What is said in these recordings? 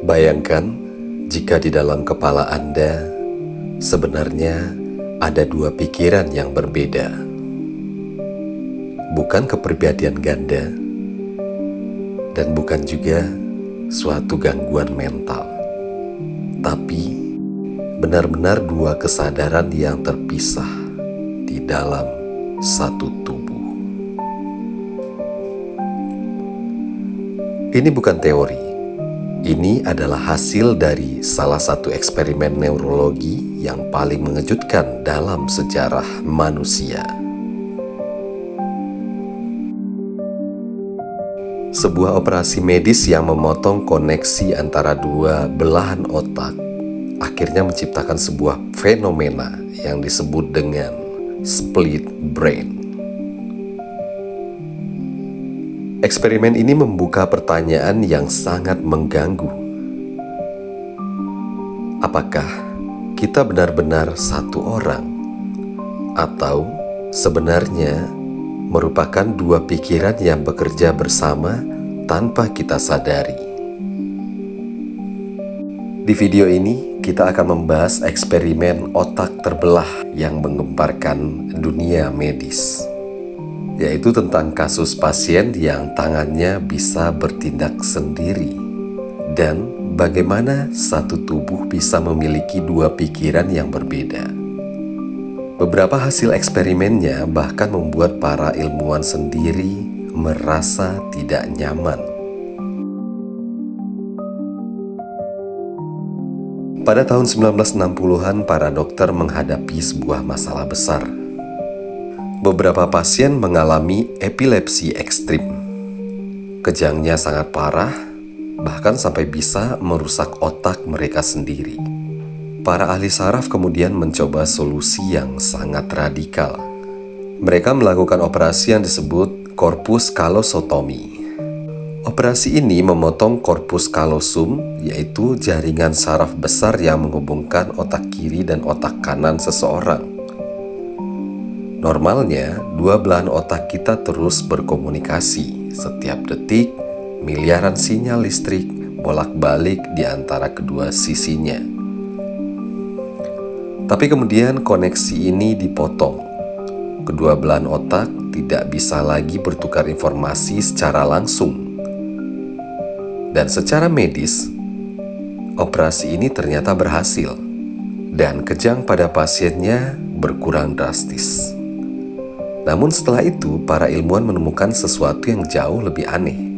Bayangkan jika di dalam kepala Anda sebenarnya ada dua pikiran yang berbeda. Bukan kepribadian ganda, dan bukan juga suatu gangguan mental, tapi benar-benar dua kesadaran yang terpisah di dalam satu tubuh. Ini bukan teori. Ini adalah hasil dari salah satu eksperimen neurologi yang paling mengejutkan dalam sejarah manusia. Sebuah operasi medis yang memotong koneksi antara dua belahan otak akhirnya menciptakan sebuah fenomena yang disebut dengan split brain. Eksperimen ini membuka pertanyaan yang sangat mengganggu. Apakah kita benar-benar satu orang? Atau sebenarnya merupakan dua pikiran yang bekerja bersama tanpa kita sadari? Di video ini kita akan membahas eksperimen otak terbelah yang menggemparkan dunia medis, yaitu tentang kasus pasien yang tangannya bisa bertindak sendiri dan bagaimana satu tubuh bisa memiliki dua pikiran yang berbeda. Beberapa hasil eksperimennya bahkan membuat para ilmuwan sendiri merasa tidak nyaman. Pada tahun 1960-an, para dokter menghadapi sebuah masalah besar. Beberapa pasien mengalami epilepsi ekstrim. Kejangnya sangat parah, bahkan sampai bisa merusak otak mereka sendiri. Para ahli saraf kemudian mencoba solusi yang sangat radikal. Mereka melakukan operasi yang disebut corpus callosotomy. Operasi ini memotong corpus callosum, yaitu jaringan saraf besar yang menghubungkan otak kiri dan otak kanan seseorang. Normalnya, dua belahan otak kita terus berkomunikasi. Setiap detik, miliaran sinyal listrik bolak-balik di antara kedua sisinya. Tapi kemudian koneksi ini dipotong. Kedua belahan otak tidak bisa lagi bertukar informasi secara langsung. Dan secara medis, operasi ini ternyata berhasil. Dan kejang pada pasiennya berkurang drastis. Namun setelah itu, para ilmuwan menemukan sesuatu yang jauh lebih aneh.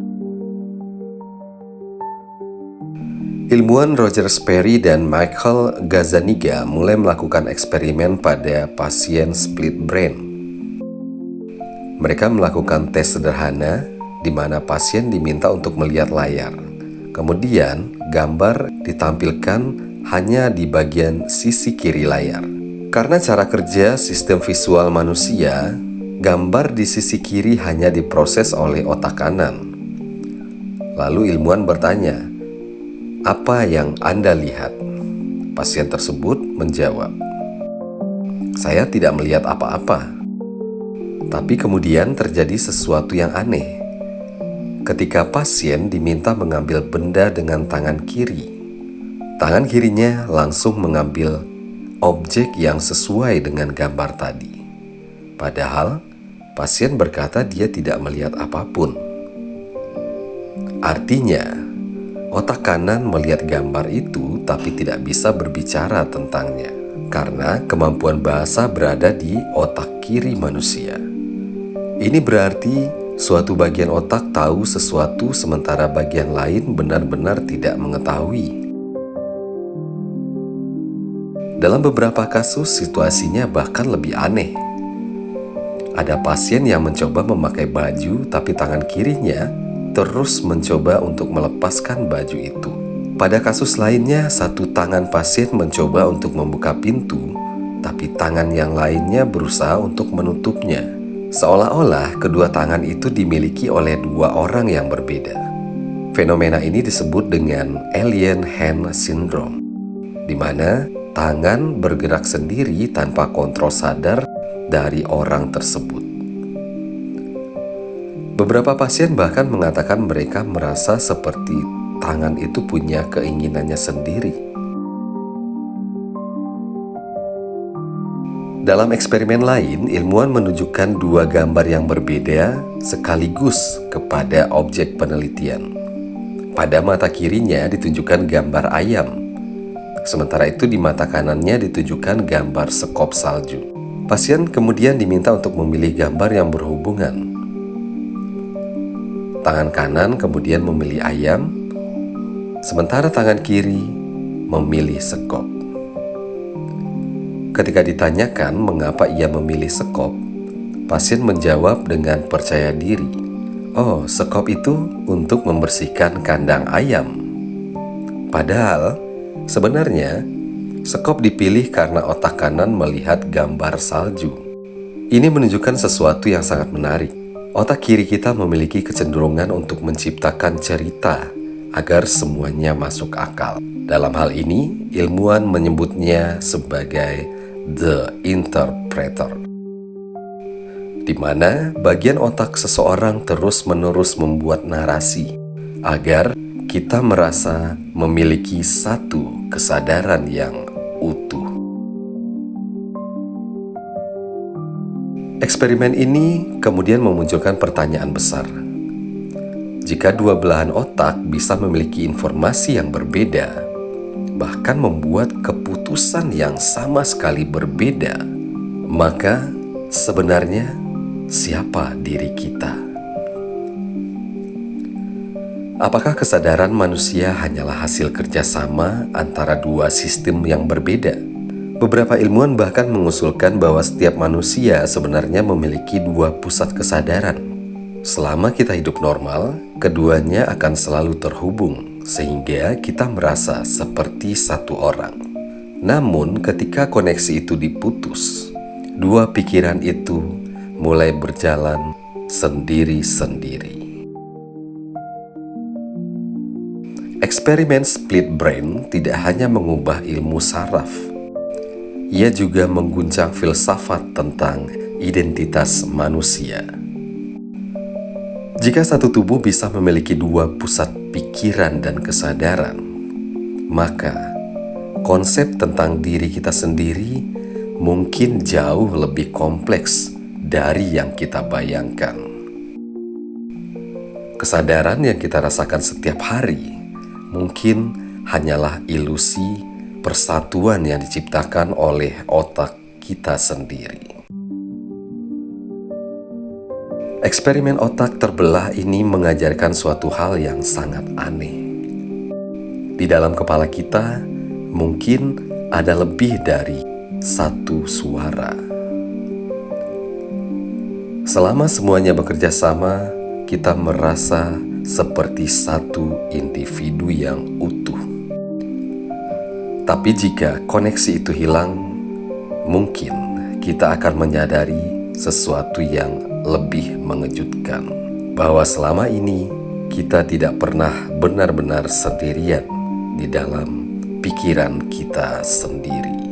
Ilmuwan Roger Sperry dan Michael Gazzaniga mulai melakukan eksperimen pada pasien split brain. Mereka melakukan tes sederhana di mana pasien diminta untuk melihat layar. Kemudian, gambar ditampilkan hanya di bagian sisi kiri layar. Karena cara kerja sistem visual manusia, gambar di sisi kiri hanya diproses oleh otak kanan. Lalu ilmuwan bertanya, "Apa yang Anda lihat?" Pasien tersebut menjawab, "Saya tidak melihat apa-apa." Tapi kemudian terjadi sesuatu yang aneh. Ketika pasien diminta mengambil benda dengan tangan kiri, tangan kirinya langsung mengambil objek yang sesuai dengan gambar tadi. Padahal pasien berkata dia tidak melihat apapun. Artinya, otak kanan melihat gambar itu tapi tidak bisa berbicara tentangnya karena kemampuan bahasa berada di otak kiri manusia. Ini berarti suatu bagian otak tahu sesuatu sementara bagian lain benar-benar tidak mengetahui. Dalam beberapa kasus, situasinya bahkan lebih aneh. Ada pasien yang mencoba memakai baju, tapi tangan kirinya terus mencoba untuk melepaskan baju itu. Pada kasus lainnya, satu tangan pasien mencoba untuk membuka pintu, tapi tangan yang lainnya berusaha untuk menutupnya. Seolah-olah kedua tangan itu dimiliki oleh dua orang yang berbeda. Fenomena ini disebut dengan alien hand syndrome, di mana tangan bergerak sendiri tanpa kontrol sadar dari orang tersebut. Beberapa pasien bahkan mengatakan mereka merasa seperti tangan itu punya keinginannya sendiri. Dalam eksperimen lain, ilmuwan menunjukkan dua gambar yang berbeda sekaligus kepada objek penelitian. Pada mata kirinya ditunjukkan gambar ayam, sementara itu di mata kanannya ditunjukkan gambar sekop salju. Pasien kemudian diminta untuk memilih gambar yang berhubungan. Tangan kanan kemudian memilih ayam, sementara tangan kiri memilih sekop. Ketika ditanyakan mengapa ia memilih sekop, pasien menjawab dengan percaya diri, "Oh, sekop itu untuk membersihkan kandang ayam." Padahal, sebenarnya, sekop dipilih karena otak kanan melihat gambar salju. Ini menunjukkan sesuatu yang sangat menarik. Otak kiri kita memiliki kecenderungan untuk menciptakan cerita agar semuanya masuk akal. Dalam hal ini, ilmuwan menyebutnya sebagai the interpreter, di mana bagian otak seseorang terus-menerus membuat narasi agar kita merasa memiliki satu kesadaran yang utuh. Eksperimen ini kemudian memunculkan pertanyaan besar. Jika dua belahan otak bisa memiliki informasi yang berbeda, bahkan membuat keputusan yang sama sekali berbeda, maka sebenarnya siapa diri kita? Apakah kesadaran manusia hanyalah hasil kerjasama antara dua sistem yang berbeda? Beberapa ilmuwan bahkan mengusulkan bahwa setiap manusia sebenarnya memiliki dua pusat kesadaran. Selama kita hidup normal, keduanya akan selalu terhubung, sehingga kita merasa seperti satu orang. Namun, ketika koneksi itu diputus, dua pikiran itu mulai berjalan sendiri-sendiri. Eksperimen split brain tidak hanya mengubah ilmu saraf, ia juga mengguncang filsafat tentang identitas manusia. Jika satu tubuh bisa memiliki dua pusat pikiran dan kesadaran, maka konsep tentang diri kita sendiri mungkin jauh lebih kompleks dari yang kita bayangkan. Kesadaran yang kita rasakan setiap hari mungkin hanyalah ilusi persatuan yang diciptakan oleh otak kita sendiri. Eksperimen otak terbelah ini mengajarkan suatu hal yang sangat aneh. Di dalam kepala kita mungkin ada lebih dari satu suara. Selama semuanya bekerja sama, kita merasa seperti satu individu yang utuh. Tapi jika koneksi itu hilang, mungkin kita akan menyadari sesuatu yang lebih mengejutkan, bahwa selama ini kita tidak pernah benar-benar sendirian di dalam pikiran kita sendiri.